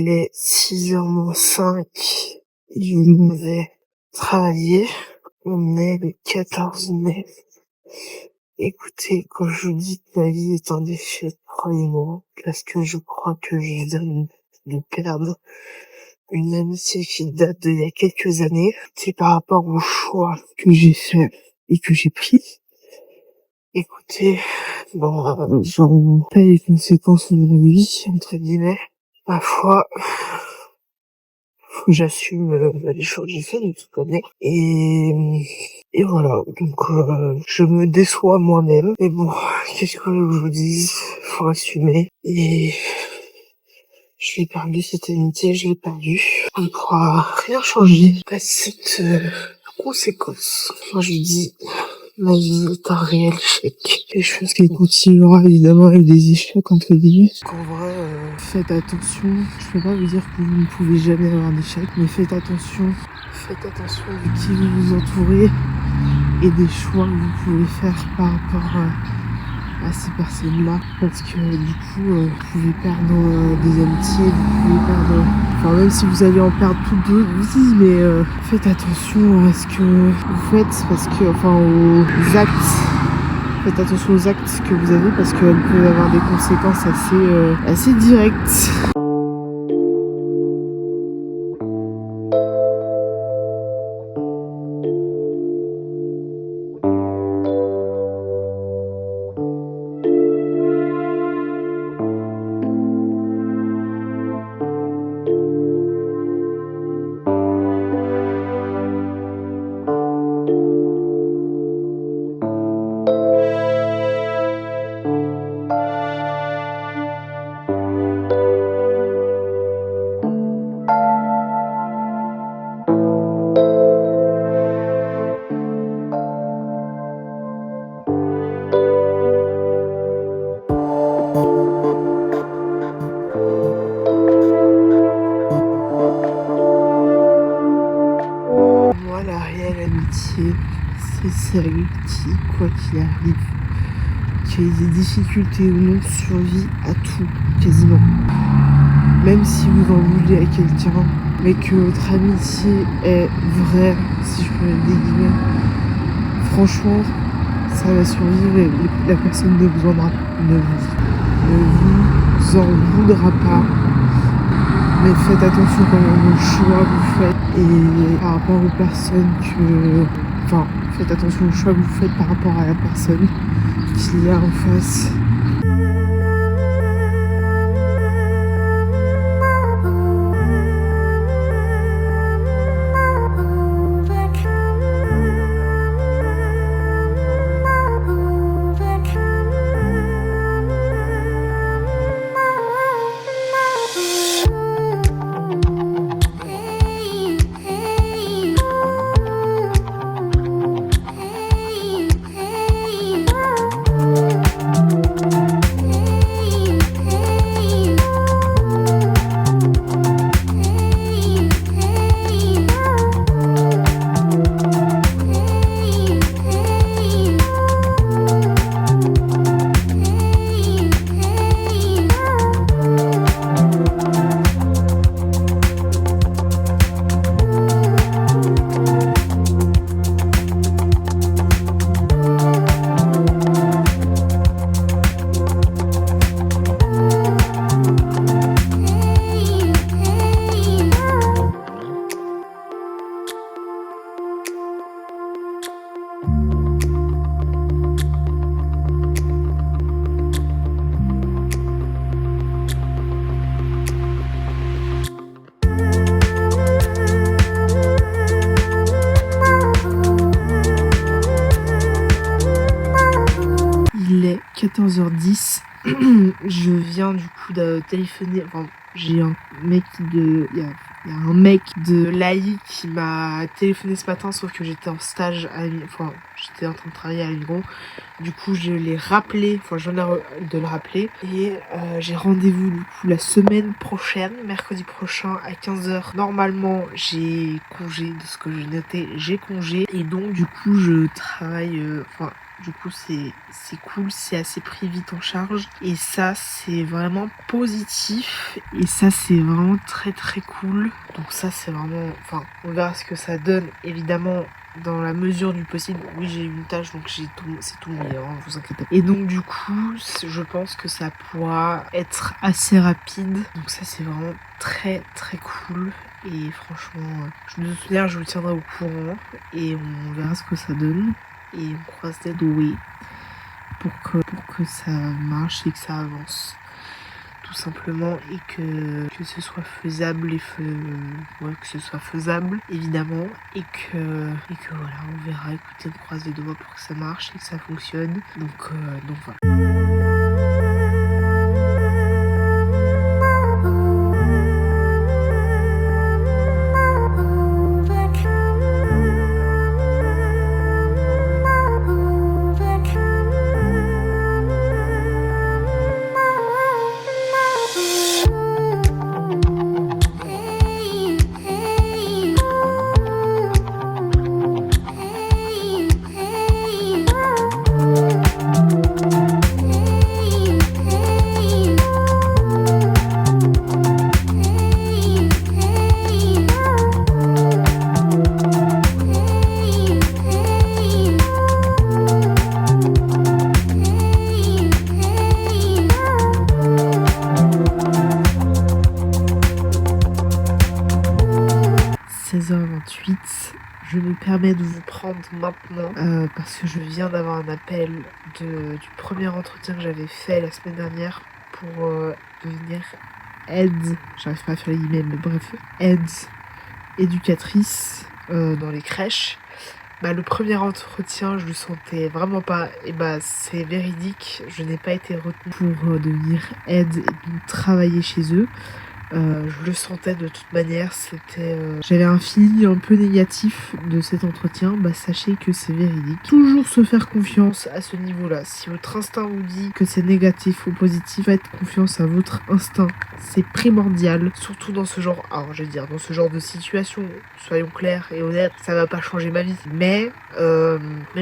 Il est 6h moins 5. Je m'en vais travailler. On est le 14 mai. Écoutez, quand je vous dis que ma vie est un déchet, croyez-moi, parce que je crois que je viens de perdre une amitié qui date d'il y a quelques années. C'est par rapport au choix que j'ai fait et que j'ai pris. Écoutez, j'en paye les conséquences de ma vie, entre guillemets. Parfois, faut que j'assume les choix que j'ai fait, de toute manière. Et voilà, donc je me déçois moi-même. Mais bon, qu'est-ce que je vous dise, faut assumer. Et je l'ai perdu, cette amitié, je l'ai perdu. On ne pourra rien changer à cette conséquence. Moi je dis, ma vie est un réel échec. Et je pense qu'elle continuera évidemment avec des échecs entre guillemets. En vrai, faites attention. Je peux pas vous dire que vous ne pouvez jamais avoir d'échecs, mais faites attention. Faites attention de qui vous vous entourez et des choix que vous pouvez faire par rapport à ces personnes-là. Parce que du coup, vous pouvez perdre des amitiés, vous pouvez perdre... Enfin, même si vous allez en perdre toutes deux, oui, mais faites attention à ce que vous faites, parce que, enfin, aux actes. Faites attention aux actes que vous avez, parce qu'elles peuvent avoir des conséquences assez directes. Moi, la réelle amitié, c'est celle qui, quoi qu'il arrive, qu'il y ait des difficultés ou non, survit à tout, quasiment. Même si vous en voulez à quelqu'un, mais que votre amitié est vraie, si je peux mettre des guillemets, franchement, ça va survivre et la personne ne vous en voudra pas. Mais faites attention quand même aux choix que vous faites et par rapport aux personnes que... Enfin, faites attention aux choix que vous faites par rapport à la personne qu'il y a en face. Il est 14h10. Je viens du coup de téléphoner. Enfin, j'ai un mec de... Il y a un mec de l'AI qui m'a téléphoné ce matin, sauf que j'étais en stage. Enfin, j'étais en train de travailler à Lyon. Du coup, je l'ai rappelé, enfin je viens de le rappeler. Et j'ai rendez-vous du coup la semaine prochaine, mercredi prochain à 15h. Normalement, j'ai congé, de ce que j'ai noté, j'ai congé. Et donc du coup, je travaille, du coup c'est cool, c'est assez pris vite en charge. Et ça, c'est vraiment positif. Et ça, c'est vraiment très très cool. Donc ça, c'est vraiment, on verra ce que ça donne, évidemment. Dans la mesure du possible, oui j'ai eu une tâche donc c'est tout mouillé, hein, vous inquiétez pas. Et donc du coup, je pense que ça pourra être assez rapide. Donc ça c'est vraiment très très cool. Et franchement, de toute manière je vous tiendrai au courant et on verra ce que ça donne. Et on croise les doigts pour que ça marche et que ça avance. Tout simplement, et que ce soit faisable que ce soit faisable évidemment, et que voilà, on verra. Écoutez, on croise les doigts pour que ça marche et que ça fonctionne. Donc voilà. Je me permets de vous prendre maintenant parce que je viens d'avoir un appel du premier entretien que j'avais fait la semaine dernière pour devenir aide, j'arrive pas à faire les guillemets, mais bref, aide éducatrice dans les crèches. Le premier entretien, je le sentais vraiment pas, et c'est véridique, je n'ai pas été retenue pour devenir aide et donc travailler chez eux. Je le sentais de toute manière, j'avais un feeling un peu négatif de cet entretien. Sachez que c'est véridique. Toujours se faire confiance à ce niveau-là. Si votre instinct vous dit que c'est négatif ou positif, faites confiance à votre instinct. C'est primordial, surtout dans ce genre, dans ce genre de situation. Soyons clairs et honnêtes, ça va pas changer ma vie. Mais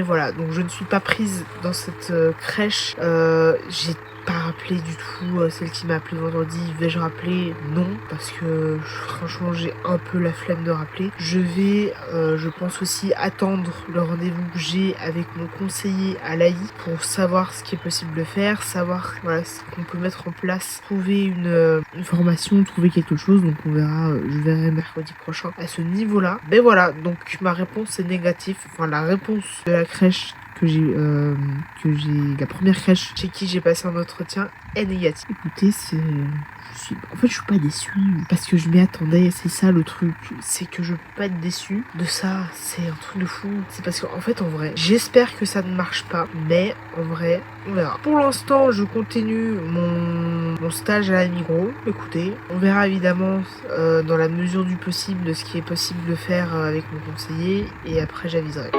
voilà, donc je ne suis pas prise dans cette crèche. J'ai pas rappelé du tout celle qui m'a appelé vendredi. Vais-je rappeler? Non, parce que franchement j'ai un peu la flemme de rappeler. Je vais je pense aussi attendre le rendez-vous que j'ai avec mon conseiller à l'AI pour savoir ce qui est possible de faire, savoir ce qu'on peut mettre en place, trouver une formation, trouver quelque chose. Donc on verra, je verrai mercredi prochain à ce niveau-là. Mais voilà, donc ma réponse est négative. La réponse de la crèche la première crèche chez qui j'ai passé un entretien est négative. Écoutez, je suis pas déçue parce que je m'y attendais, c'est ça le truc, c'est que je peux pas être déçue de ça, c'est un truc de fou. C'est parce qu'en fait, en vrai, j'espère que ça ne marche pas, mais en vrai, on verra. Pour l'instant, je continue mon stage à la Migros. Écoutez, on verra évidemment dans la mesure du possible de ce qui est possible de faire avec mon conseiller, et après j'aviserai.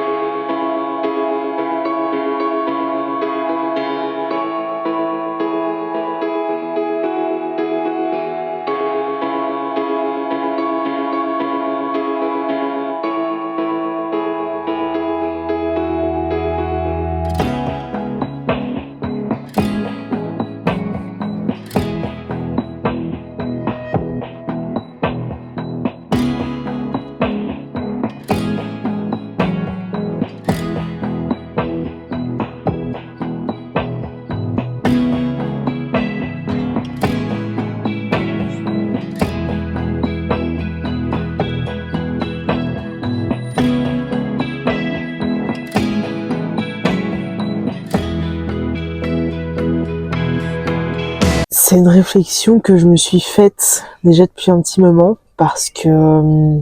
C'est une réflexion que je me suis faite déjà depuis un petit moment parce que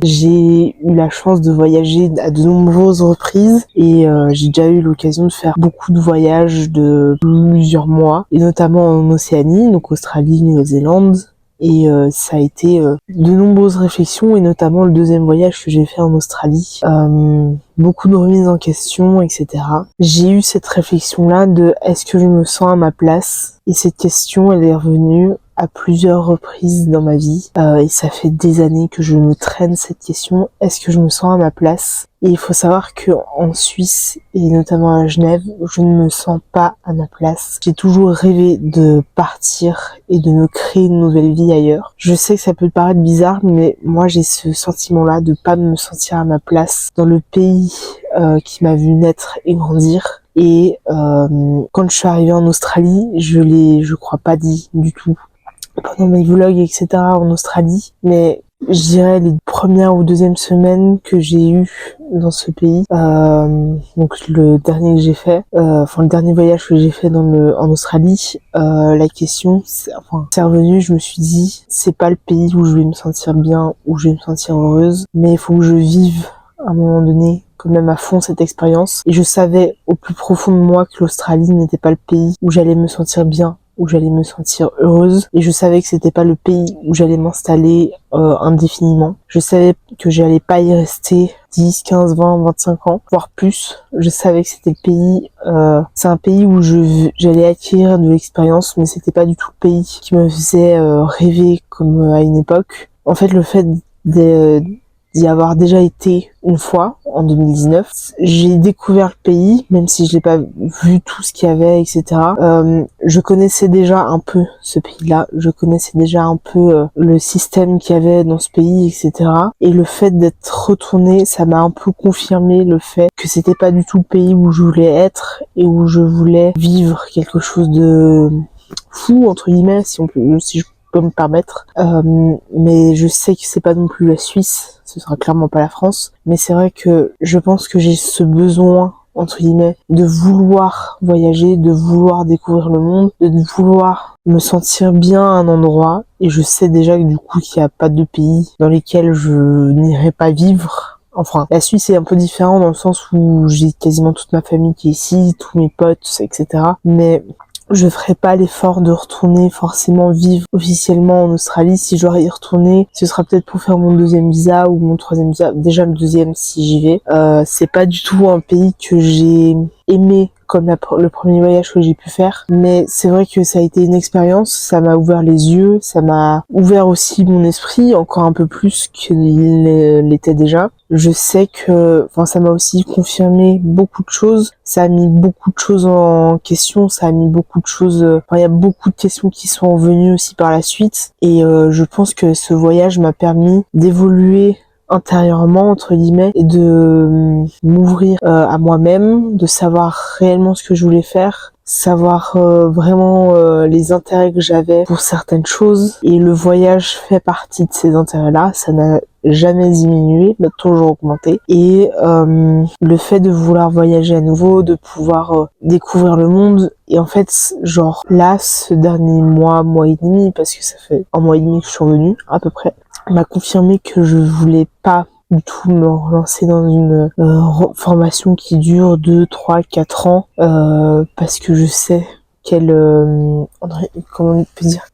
j'ai eu la chance de voyager à de nombreuses reprises et j'ai déjà eu l'occasion de faire beaucoup de voyages de plusieurs mois et notamment en Océanie, donc Australie, Nouvelle-Zélande Et ça a été de nombreuses réflexions, et notamment le deuxième voyage que j'ai fait en Australie. Beaucoup de remises en question, etc. J'ai eu cette réflexion-là de est-ce que je me sens à ma place? Et cette question, elle est revenue à plusieurs reprises dans ma vie. Et ça fait des années que je me traîne cette question. Est-ce que je me sens à ma place? Et il faut savoir que en Suisse, et notamment à Genève, je ne me sens pas à ma place. J'ai toujours rêvé de partir et de me créer une nouvelle vie ailleurs. Je sais que ça peut paraître bizarre, mais moi j'ai ce sentiment-là de pas me sentir à ma place dans le pays qui m'a vu naître et grandir. Et quand je suis arrivée en Australie, je crois pas dit du tout pendant mes vlogs, etc. en Australie, mais je dirais les premières ou deuxièmes semaines que j'ai eues dans ce pays, donc le dernier que j'ai fait, le dernier voyage que j'ai fait en Australie, la question, c'est revenu, je me suis dit, c'est pas le pays où je vais me sentir bien, où je vais me sentir heureuse, mais il faut que je vive à un moment donné quand même à fond cette expérience. Et je savais au plus profond de moi que l'Australie n'était pas le pays où j'allais me sentir bien, où j'allais me sentir heureuse, et je savais que c'était pas le pays où j'allais m'installer indéfiniment. Je savais que j'allais pas y rester 10, 15, 20, 25 ans, voire plus. Je savais que c'était le pays, c'est un pays où j'allais acquérir de l'expérience, mais c'était pas du tout le pays qui me faisait rêver comme à une époque. En fait, le fait d'y avoir déjà été une fois en 2019. J'ai découvert le pays, même si je l'ai pas vu tout ce qu'il y avait, etc. Je connaissais déjà un peu ce pays-là, je connaissais déjà un peu le système qu'il y avait dans ce pays, etc. Et le fait d'être retournée, ça m'a un peu confirmé le fait que c'était pas du tout le pays où je voulais être et où je voulais vivre quelque chose de fou, entre guillemets, si je peux me permettre, mais je sais que c'est pas non plus la Suisse, ce sera clairement pas la France, mais c'est vrai que je pense que j'ai ce besoin, entre guillemets, de vouloir voyager, de vouloir découvrir le monde, de vouloir me sentir bien à un endroit, et je sais déjà que du coup qu'il n'y a pas de pays dans lesquels je n'irai pas vivre. Enfin, la Suisse est un peu différent dans le sens où j'ai quasiment toute ma famille qui est ici, tous mes potes, etc. Mais je ferai pas l'effort de retourner forcément vivre officiellement en Australie. Si je dois y retourner, ce sera peut-être pour faire mon deuxième visa ou mon troisième visa. Déjà le deuxième si j'y vais. C'est pas du tout un pays que j'ai aimé comme le premier voyage que j'ai pu faire, mais c'est vrai que ça a été une expérience, ça m'a ouvert les yeux, ça m'a ouvert aussi mon esprit encore un peu plus qu'il l'était déjà. Je sais que, ça m'a aussi confirmé beaucoup de choses, ça a mis beaucoup de choses en question, ça a mis beaucoup de choses, il y a beaucoup de questions qui sont venues aussi par la suite, et je pense que ce voyage m'a permis d'évoluer intérieurement, entre guillemets, et de m'ouvrir à moi-même, de savoir réellement ce que je voulais faire, savoir vraiment les intérêts que j'avais pour certaines choses, et le voyage fait partie de ces intérêts-là, ça n'a jamais diminué, mais toujours augmenté, et le fait de vouloir voyager à nouveau, de pouvoir découvrir le monde, et en fait, genre là, ce dernier mois et demi, parce que ça fait un mois et demi que je suis revenue, à peu près, m'a confirmé que je voulais pas du tout me relancer dans une formation qui dure 2, 3, 4 ans, parce que je sais comment on peut dire,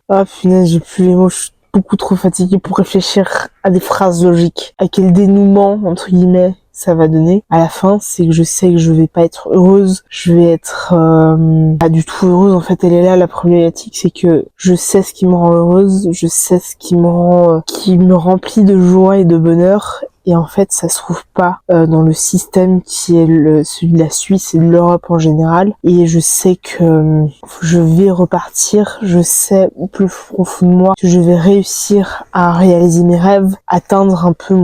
ah punaise, j'ai plus les mots, je suis beaucoup trop fatiguée pour réfléchir à des phrases logiques, à quel dénouement, entre guillemets, ça va donner. À la fin, c'est que je sais que je vais pas être heureuse, je vais être pas du tout heureuse. En fait, elle est là la problématique, c'est que je sais ce qui me rend heureuse, je sais ce qui me remplit de joie et de bonheur. Et en fait, ça se trouve pas dans le système qui est celui de la Suisse et de l'Europe en général. Et je sais que je vais repartir. Je sais au plus profond de moi que je vais réussir à réaliser mes rêves, atteindre un peu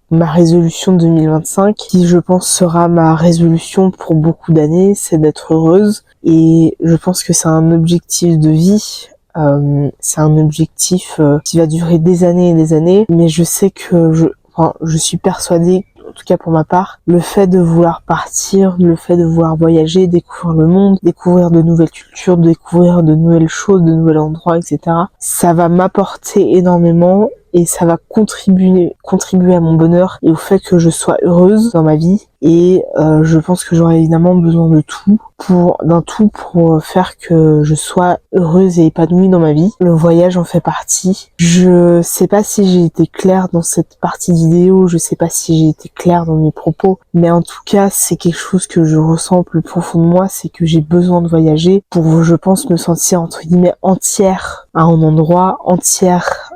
ma résolution 2025, qui je pense sera ma résolution pour beaucoup d'années, c'est d'être heureuse. Et je pense que c'est un objectif de vie. C'est un objectif qui va durer des années et des années, mais je sais que je suis persuadée, en tout cas pour ma part, le fait de vouloir partir, le fait de vouloir voyager, découvrir le monde, découvrir de nouvelles cultures, découvrir de nouvelles choses, de nouveaux endroits, etc., ça va m'apporter énormément, et ça va contribuer à mon bonheur et au fait que je sois heureuse dans ma vie. Et je pense que j'aurai évidemment besoin de d'un tout pour faire que je sois heureuse et épanouie dans ma vie. Le voyage en fait partie. Je sais pas si j'ai été claire dans cette partie vidéo, je sais pas si j'ai été claire dans mes propos, mais en tout cas c'est quelque chose que je ressens au plus profond de moi, c'est que j'ai besoin de voyager pour, je pense, me sentir entre guillemets entière à un endroit, entière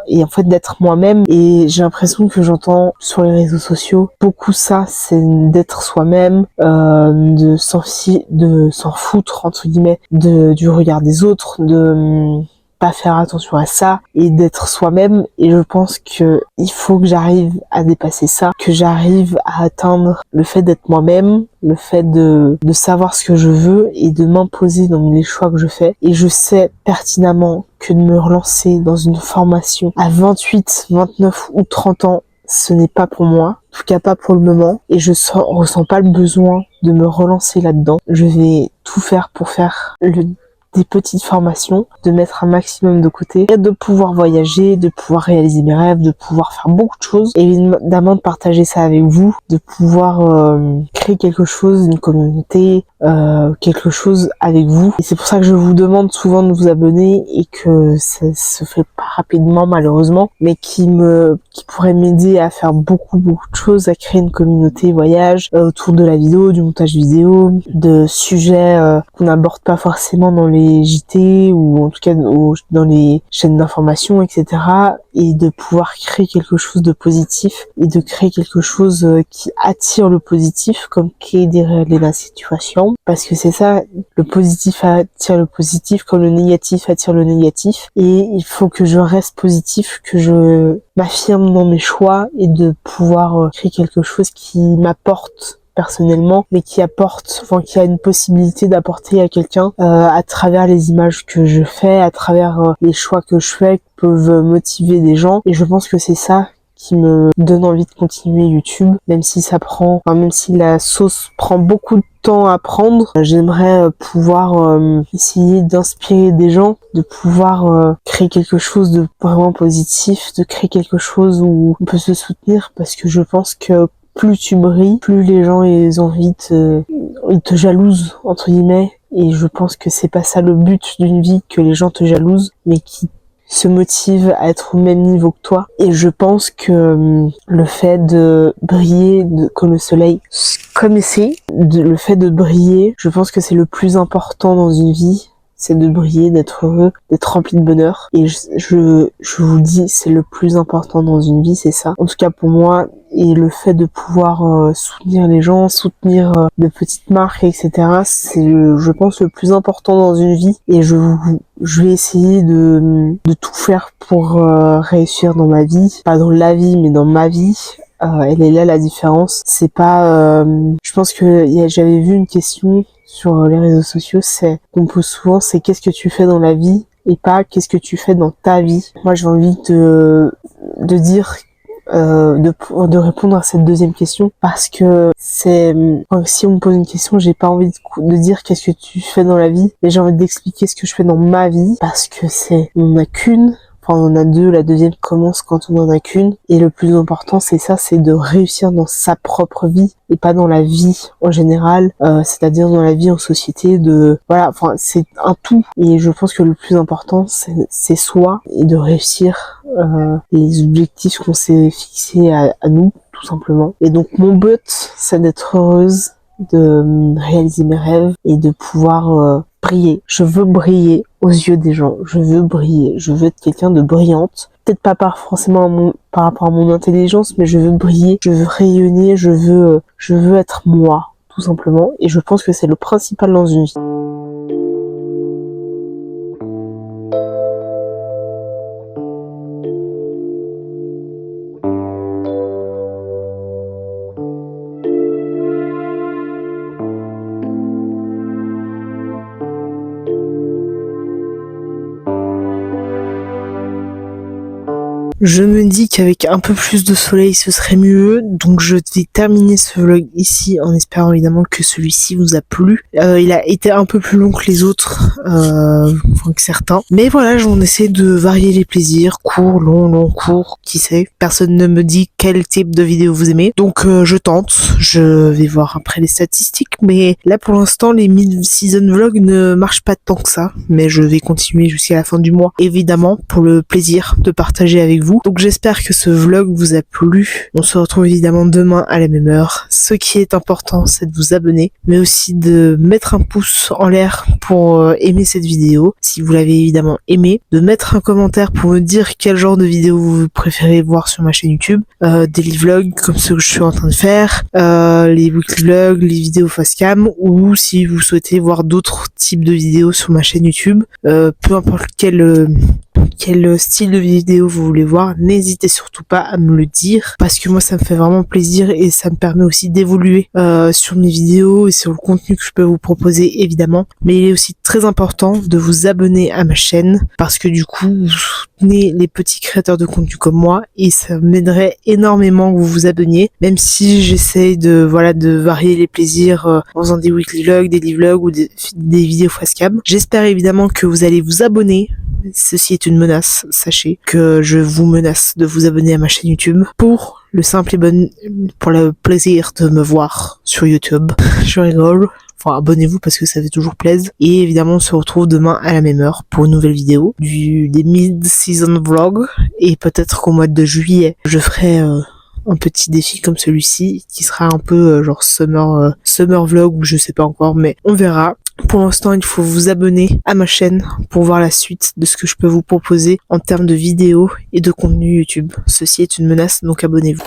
et en fait d'être moi-même. Et j'ai l'impression que j'entends sur les réseaux sociaux beaucoup ça, c'est d'être soi-même, de s'en foutre entre guillemets du regard des autres, de pas faire attention à ça et d'être soi-même. Et je pense que il faut que j'arrive à dépasser ça, que j'arrive à atteindre le fait d'être moi-même, le fait de savoir ce que je veux et de m'imposer dans les choix que je fais. Et je sais pertinemment que de me relancer dans une formation à 28, 29 ou 30 ans, ce n'est pas pour moi, en tout cas pas pour le moment, et je ressens pas le besoin de me relancer là-dedans. Je vais tout faire pour faire des petites formations, de mettre un maximum de côté, et de pouvoir voyager, de pouvoir réaliser mes rêves, de pouvoir faire beaucoup de choses, et évidemment de partager ça avec vous, de pouvoir créer quelque chose, une communauté, quelque chose avec vous. Et c'est pour ça que je vous demande souvent de vous abonner et que ça se fait pas rapidement malheureusement, mais qui pourrait m'aider à faire beaucoup de choses, à créer une communauté voyage autour de la vidéo, du montage vidéo, de sujets qu'on n'aborde pas forcément dans les JT ou en tout cas dans les chaînes d'information, etc. Et de pouvoir créer quelque chose de positif et de créer quelque chose qui attire le positif comme la situation, parce que c'est ça, le positif attire le positif comme le négatif attire le négatif, et il faut que je reste positif, que je m'affirme dans mes choix et de pouvoir créer quelque chose qui m'apporte personnellement, mais qui a une possibilité d'apporter à quelqu'un à travers les images que je fais, à travers les choix que je fais, qui peuvent motiver des gens. Et je pense que c'est ça qui me donne envie de continuer YouTube, même si même si la sauce prend beaucoup de temps à prendre. J'aimerais pouvoir essayer d'inspirer des gens, de pouvoir créer quelque chose de vraiment positif, de créer quelque chose où on peut se soutenir, parce que je pense que plus tu brilles, plus les gens ils ont envie ils te jalousent entre guillemets, et je pense que c'est pas ça le but d'une vie, que les gens te jalousent, mais qui se motive à être au même niveau que toi. Et je pense que le fait de briller comme le soleil, comme ici, le fait de briller, je pense que c'est le plus important dans une vie, c'est de briller, d'être heureux, d'être rempli de bonheur. Et je vous dis, c'est le plus important dans une vie, c'est ça. En tout cas pour moi, et le fait de pouvoir soutenir les gens, soutenir de petites marques, etc. C'est, je pense, le plus important dans une vie. Et je vais essayer de tout faire pour réussir dans ma vie. Pas dans la vie, mais dans ma vie. Elle est là la différence. C'est pas... je pense que j'avais vu une question sur les réseaux sociaux, qu'on me pose souvent, c'est qu'est-ce que tu fais dans la vie et pas qu'est-ce que tu fais dans ta vie. Moi, j'ai envie de dire de répondre à cette deuxième question, parce que si on me pose une question, j'ai pas envie de dire qu'est-ce que tu fais dans la vie, mais j'ai envie d'expliquer ce que je fais dans ma vie, parce que on n'en a qu'une. Enfin, on en a deux, la deuxième commence quand on en a qu'une. Et le plus important, c'est ça, c'est de réussir dans sa propre vie et pas dans la vie en général, c'est-à-dire dans la vie en société, voilà, enfin, c'est un tout. Et je pense que le plus important, c'est soi, et de réussir les objectifs qu'on s'est fixés à nous, tout simplement. Et donc, mon but, c'est d'être heureuse, de réaliser mes rêves et de pouvoir briller. Je veux briller aux yeux des gens. Je veux briller. Je veux être quelqu'un de brillante. Peut-être pas forcément par rapport à mon intelligence, mais je veux briller. Je veux rayonner. Je veux être moi, tout simplement. Et je pense que c'est le principal dans une vie. Je me dis qu'avec un peu plus de soleil ce serait mieux, donc je vais terminer ce vlog ici en espérant évidemment que celui-ci vous a plu. Il a été un peu plus long que les autres, enfin que certains, mais voilà, j'en essaie de varier les plaisirs, court, long, court, qui sait. Personne ne me dit quel type de vidéo vous aimez, donc je tente, je vais voir après les statistiques, mais là pour l'instant les mid-season vlogs ne marchent pas tant que ça, mais je vais continuer jusqu'à la fin du mois, évidemment, pour le plaisir de partager avec vous. Donc j'espère que ce vlog vous a plu. On se retrouve évidemment demain à la même heure. Ce qui est important, c'est de vous abonner, mais aussi de mettre un pouce en l'air pour aimer cette vidéo, si vous l'avez évidemment aimé, de mettre un commentaire pour me dire quel genre de vidéo vous préférez voir sur ma chaîne YouTube, daily vlogs comme ceux que je suis en train de faire, les weekly vlogs, les vidéos facecam, ou si vous souhaitez voir d'autres types de vidéos sur ma chaîne YouTube, peu importe quel style de vidéo vous voulez voir, n'hésitez surtout pas à me le dire, parce que moi ça me fait vraiment plaisir et ça me permet aussi d'évoluer sur mes vidéos et sur le contenu que je peux vous proposer évidemment. Mais il est aussi très important de vous abonner à ma chaîne, parce que du coup vous soutenez les petits créateurs de contenu comme moi et ça m'aiderait énormément que vous vous abonniez, même si j'essaye de varier les plaisirs en faisant des weekly vlogs, des daily vlogs ou des vidéos facecam. J'espère évidemment que vous allez vous abonner. Ceci est une menace, sachez que je vous menace de vous abonner à ma chaîne YouTube pour le plaisir de me voir sur YouTube. Je rigole. Enfin, abonnez-vous parce que ça fait toujours plaisir. Et évidemment, on se retrouve demain à la même heure pour une nouvelle vidéo des mid-season vlogs. Et peut-être qu'au mois de juillet, je ferai un petit défi comme celui-ci qui sera un peu genre summer vlog ou je sais pas encore, mais on verra. Pour l'instant, il faut vous abonner à ma chaîne pour voir la suite de ce que je peux vous proposer en termes de vidéos et de contenu YouTube. Ceci est une menace, donc abonnez-vous.